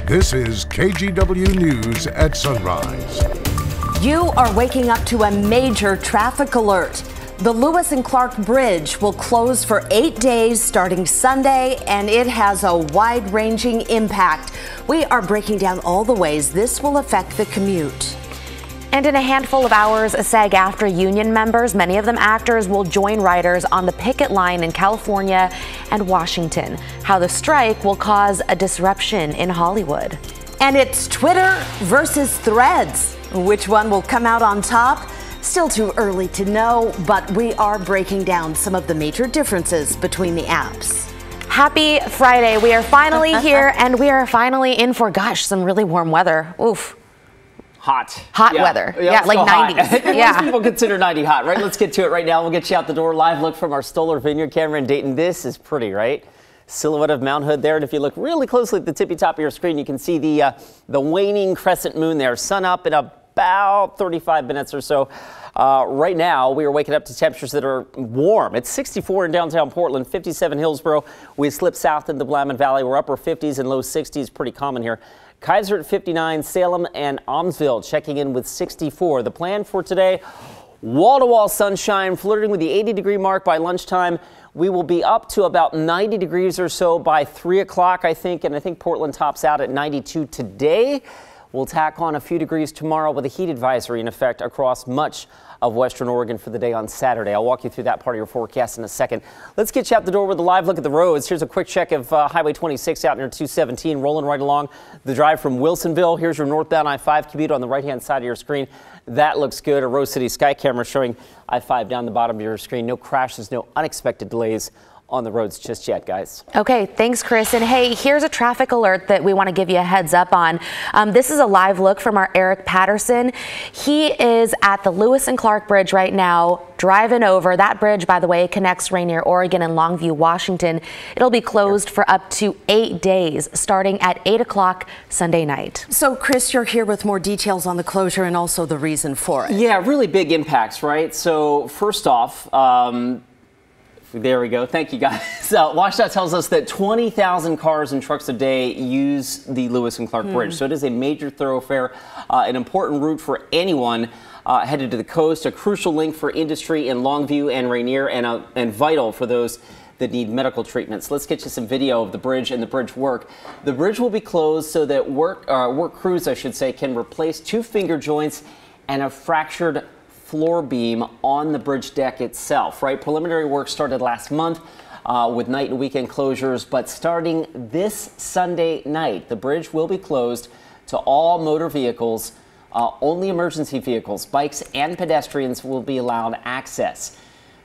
This is KGW News at Sunrise. You are waking up to a major traffic alert. The Lewis and Clark Bridge will close for 8 days starting Sunday, and it has a wide-ranging impact. We are breaking down all the ways this will affect the commute. And in a handful of hours, SAG-AFTRA union members, many of them actors, will join writers on the picket line in California and Washington. How the strike will cause a disruption in Hollywood. And it's Twitter versus Threads. Which one will come out on top? Still too early to know, but we are breaking down some of the major differences between the apps. Happy Friday. We are finally here, and we are finally in for, some really warm weather. Oof. Hot weather. Yeah, like 90s. Most people consider 90 hot, right? Let's get to it right now. We'll get you out the door. Live look from our Stoller Vineyard camera in Dayton. This is pretty, right? Silhouette of Mount Hood there. And if you look really closely at the tippy top of your screen, you can see the waning crescent moon there. Sun up in about 35 minutes or so. Right now, we are waking up to temperatures that are warm. It's 64 in downtown Portland, 57 Hillsborough. We slip south into the Willamette Valley. We're upper 50s and low 60s. Pretty common here. Kaiser at 59, Salem and Almsville checking in with 64. The plan for today, wall-to-wall sunshine, flirting with the 80-degree mark by lunchtime. We will be up to about 90 degrees or so by 3 o'clock, I think, and I think Portland tops out at 92 today. We'll tack on a few degrees tomorrow with a heat advisory in effect across much of Western Oregon for the day on Saturday. I'll walk you through that part of your forecast in a second. Let's get you out the door with a live look at the roads. Here's a quick check of Highway 26 out near 217, rolling right along the drive from Wilsonville. Here's your northbound I-5 commute on the right-hand side of your screen. That looks good. A Rose City Sky camera showing I-5 down the bottom of your screen. No crashes, no unexpected delays on the roads just yet, guys. Okay, thanks, Chris. And hey, here's a traffic alert that we want to give you a heads up on. This is a live look from our Eric Patterson. He is at the Lewis and Clark Bridge right now, driving over. That bridge, by the way, connects Rainier, Oregon and Longview, Washington. It'll be closed for up to 8 days, starting at 8 o'clock Sunday night. So, Chris, you're here with more details on the closure and also the reason for it. Yeah, really big impacts, right? So, first off, there we go. Thank you, guys. WashDOT tells us that 20,000 cars and trucks a day use the Lewis and Clark Bridge. So it is a major thoroughfare, an important route for anyone headed to the coast, a crucial link for industry in Longview and Rainier, and vital for those that need medical treatments. Let's get you some video of the bridge and the bridge work. The bridge will be closed so that work crews, I should say, can replace 2 finger joints and a fractured floor beam on the bridge deck itself, right? Preliminary work started last month with night and weekend closures, but starting this Sunday night, the bridge will be closed to all motor vehicles. Only emergency vehicles, bikes, and pedestrians will be allowed access.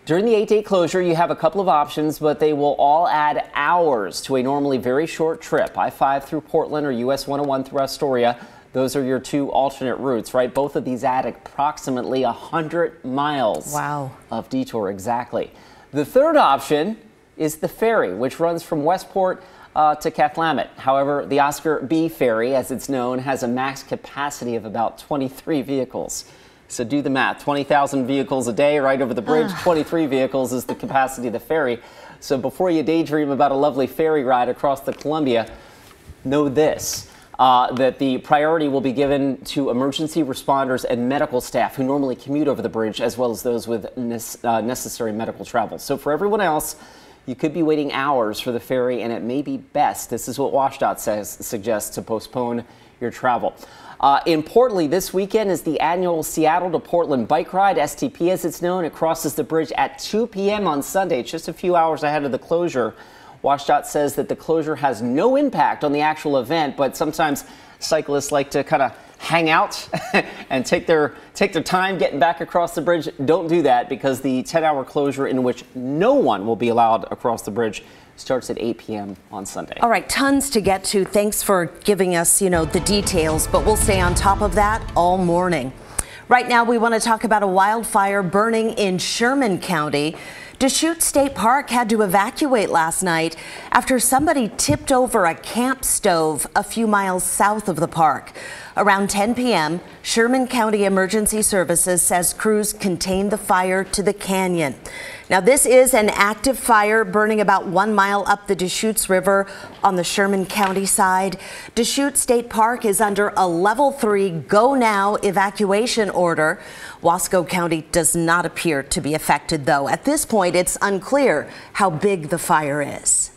During the 8-day closure, you have a couple of options, but they will all add hours to a normally very short trip. I-5 through Portland or US 101 through Astoria. Those are your 2 alternate routes, right? Both of these add approximately 100 miles of detour, exactly. The third option is the ferry, which runs from Westport to Cathlamet. However, the Oscar B ferry, as it's known, has a max capacity of about 23 vehicles. So do the math, 20,000 vehicles a day right over the bridge, 23 vehicles is the capacity of the ferry. So before you daydream about a lovely ferry ride across the Columbia, know this. That the priority will be given to emergency responders and medical staff who normally commute over the bridge, as well as those with necessary medical travel. So for everyone else, you could be waiting hours for the ferry, and it may be best, this is what WashDOT suggests, to postpone your travel. Importantly, this weekend is the annual Seattle to Portland bike ride, STP as it's known. It crosses the bridge at 2 p.m. on Sunday, just a few hours ahead of the closure. WashDOT says that the closure has no impact on the actual event, but sometimes cyclists like to kind of hang out and take their time getting back across the bridge. Don't do that, because the 10-hour closure in which no one will be allowed across the bridge starts at 8 p.m. on Sunday. All right, tons to get to. Thanks for giving us, the details, but we'll stay on top of that all morning. Right now, we want to talk about a wildfire burning in Sherman County. Deschutes State Park had to evacuate last night after somebody tipped over a camp stove a few miles south of the park. Around 10 p.m., Sherman County Emergency Services says crews contained the fire to the canyon. Now, this is an active fire burning about 1 mile up the Deschutes River on the Sherman County side. Deschutes State Park is under a level 3 go now evacuation order. Wasco County does not appear to be affected, though. At this point, it's unclear how big the fire is.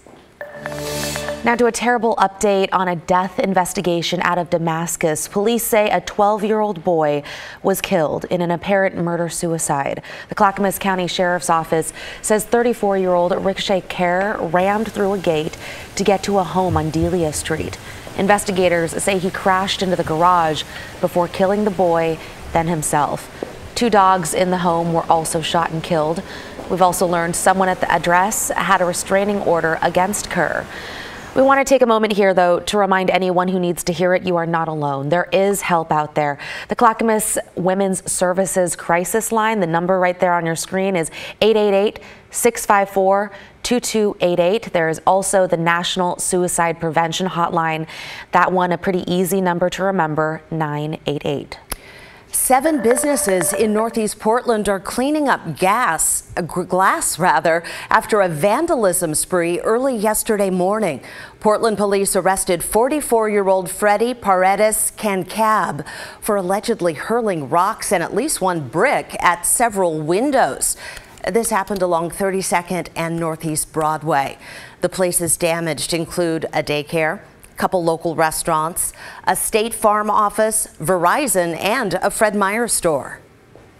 Now to a terrible update on a death investigation out of Damascus. Police say a 12-year-old boy was killed in an apparent murder-suicide. The Clackamas County Sheriff's Office says 34-year-old Ricochet Kerr rammed through a gate to get to a home on Delia Street. Investigators say he crashed into the garage before killing the boy, then himself. 2 dogs in the home were also shot and killed. We've also learned someone at the address had a restraining order against Kerr. We want to take a moment here, though, to remind anyone who needs to hear it, you are not alone. There is help out there. The Clackamas Women's Services Crisis Line, the number right there on your screen is 888-654-2288. There is also the National Suicide Prevention Hotline. That one, a pretty easy number to remember, 988. 7 businesses in Northeast Portland are cleaning up glass after a vandalism spree early yesterday morning. Portland police arrested 44-year-old Freddie Paredes Cancab for allegedly hurling rocks and at least 1 brick at several windows. This happened along 32nd and Northeast Broadway. The places damaged include a daycare, couple local restaurants, a State Farm office, Verizon, and a Fred Meyer store.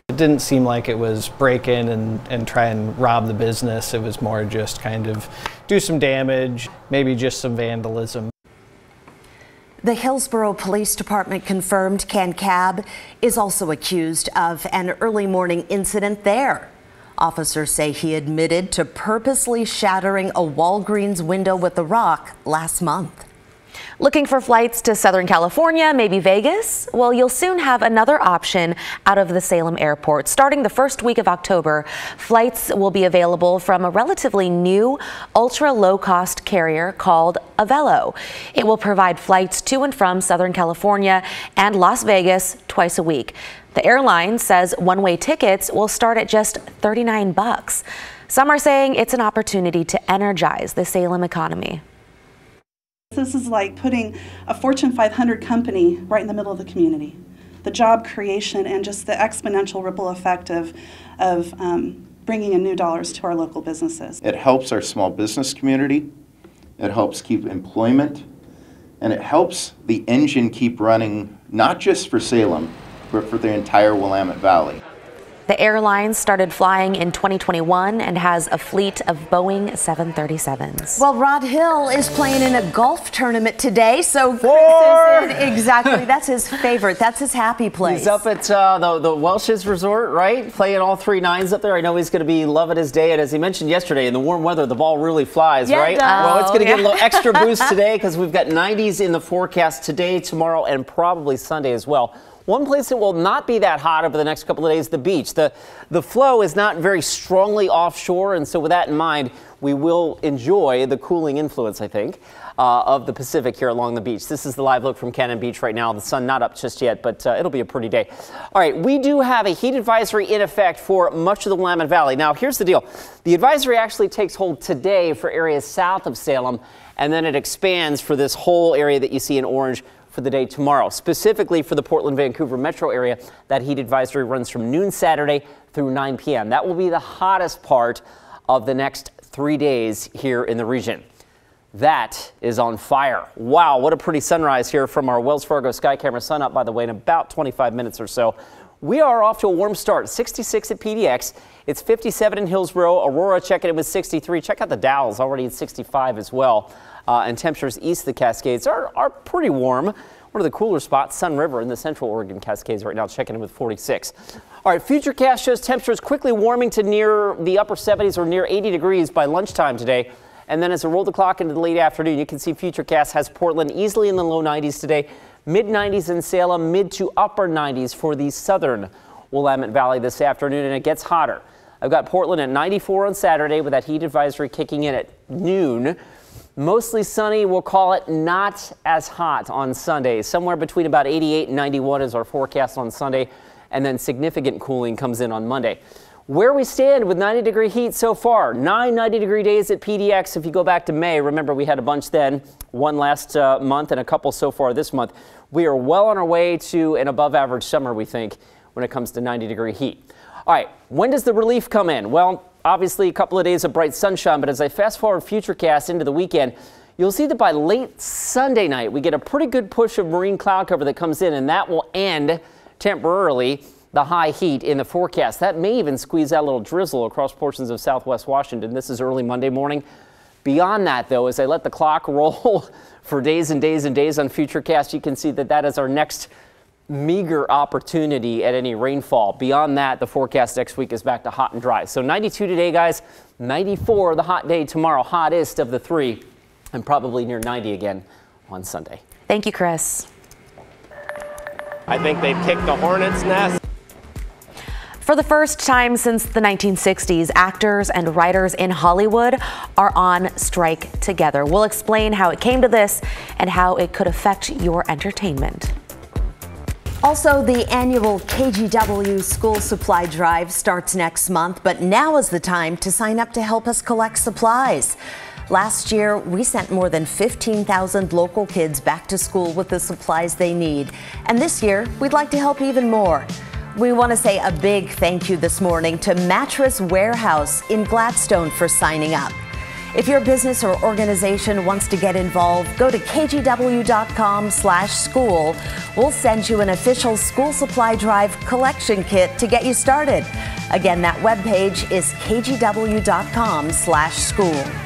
It didn't seem like it was break in and try and rob the business. It was more just kind of do some damage, maybe just some vandalism. The Hillsborough Police Department confirmed Cancab is also accused of an early morning incident there. Officers say he admitted to purposely shattering a Walgreens window with a rock last month. Looking for flights to Southern California, maybe Vegas? Well, you'll soon have another option out of the Salem airport. Starting the first week of October, flights will be available from a relatively new ultra low-cost carrier called Avelo. It will provide flights to and from Southern California and Las Vegas twice a week. The airline says one-way tickets will start at just $39. Some are saying it's an opportunity to energize the Salem economy. This is like putting a Fortune 500 company right in the middle of the community. The job creation and just the exponential ripple effect of bringing in new dollars to our local businesses. It helps our small business community, it helps keep employment, and it helps the engine keep running, not just for Salem, but for the entire Willamette Valley. The airline started flying in 2021 and has a fleet of Boeing 737s. Well, Rod Hill is playing in a golf tournament today, so Chris is in, exactly, that's his favorite, that's his happy place. He's up at the Welsh's Resort, right? Playing all 3 nines up there. I know he's going to be loving his day, and as he mentioned yesterday, in the warm weather, the ball really flies, yeah, right? It does. Well, it's going to get a little extra boost today because we've got 90s in the forecast today, tomorrow, and probably Sunday as well. One place that will not be that hot over the next couple of days, the beach. The flow is not very strongly offshore, and so with that in mind, we will enjoy the cooling influence, I think, of the Pacific here along the beach. This is the live look from Cannon Beach right now. The sun not up just yet, but it'll be a pretty day. All right, we do have a heat advisory in effect for much of the Willamette Valley. Now, here's the deal. The advisory actually takes hold today for areas south of Salem, and then it expands for this whole area that you see in orange for the day tomorrow. Specifically for the Portland-Vancouver metro area, that heat advisory runs from noon Saturday through 9 p.m. That will be the hottest part of the next 3 days here in the region. That is on fire. Wow, what a pretty sunrise here from our Wells Fargo Sky Camera. Sun up, by the way, in about 25 minutes or so. We are off to a warm start. 66 at PDX. It's 57 in Hillsborough. Aurora checking in with 63. Check out the Dalles, already at 65 as well. And temperatures east of the Cascades are pretty warm. One of the cooler spots, Sun River in the Central Oregon Cascades right now, checking in with 46. All right, Futurecast shows temperatures quickly warming to near the upper 70s or near 80 degrees by lunchtime today. And then as I roll the clock into the late afternoon, you can see Futurecast has Portland easily in the low 90s today, mid 90s in Salem, mid to upper 90s for the southern Willamette Valley this afternoon, and it gets hotter. I've got Portland at 94 on Saturday with that heat advisory kicking in at noon. Mostly sunny, we'll call it not as hot on Sunday. Somewhere between about 88 and 91 is our forecast on Sunday, and then significant cooling comes in on Monday. Where we stand with 90-degree heat so far, 9 90-degree days at PDX. If you go back to May, remember we had a bunch then, one last month and a couple so far this month. We are well on our way to an above-average summer, we think, when it comes to 90-degree heat. All right, when does the relief come in? Well, obviously a couple of days of bright sunshine, but as I fast forward Futurecast into the weekend, you'll see that by late Sunday night, we get a pretty good push of marine cloud cover that comes in, and that will end temporarily the high heat in the forecast. That may even squeeze out a little drizzle across portions of southwest Washington. This is early Monday morning. Beyond that, though, as I let the clock roll for days and days and days on Futurecast, you can see that that is our next meager opportunity at any rainfall. Beyond that, the forecast next week is back to hot and dry. So 92 today, guys, 94 the hot day tomorrow, hottest of the three, and probably near 90 again on Sunday. Thank you, Chris. I think they've kicked the hornet's nest. For the first time since the 1960s, actors and writers in Hollywood are on strike together. We'll explain how it came to this and how it could affect your entertainment. Also, the annual KGW school supply drive starts next month, but now is the time to sign up to help us collect supplies. Last year, we sent more than 15,000 local kids back to school with the supplies they need. And this year, we'd like to help even more. We want to say a big thank you this morning to Mattress Warehouse in Gladstone for signing up. If your business or organization wants to get involved, go to kgw.com/school. We'll send you an official school supply drive collection kit to get you started. Again, that webpage is kgw.com/school.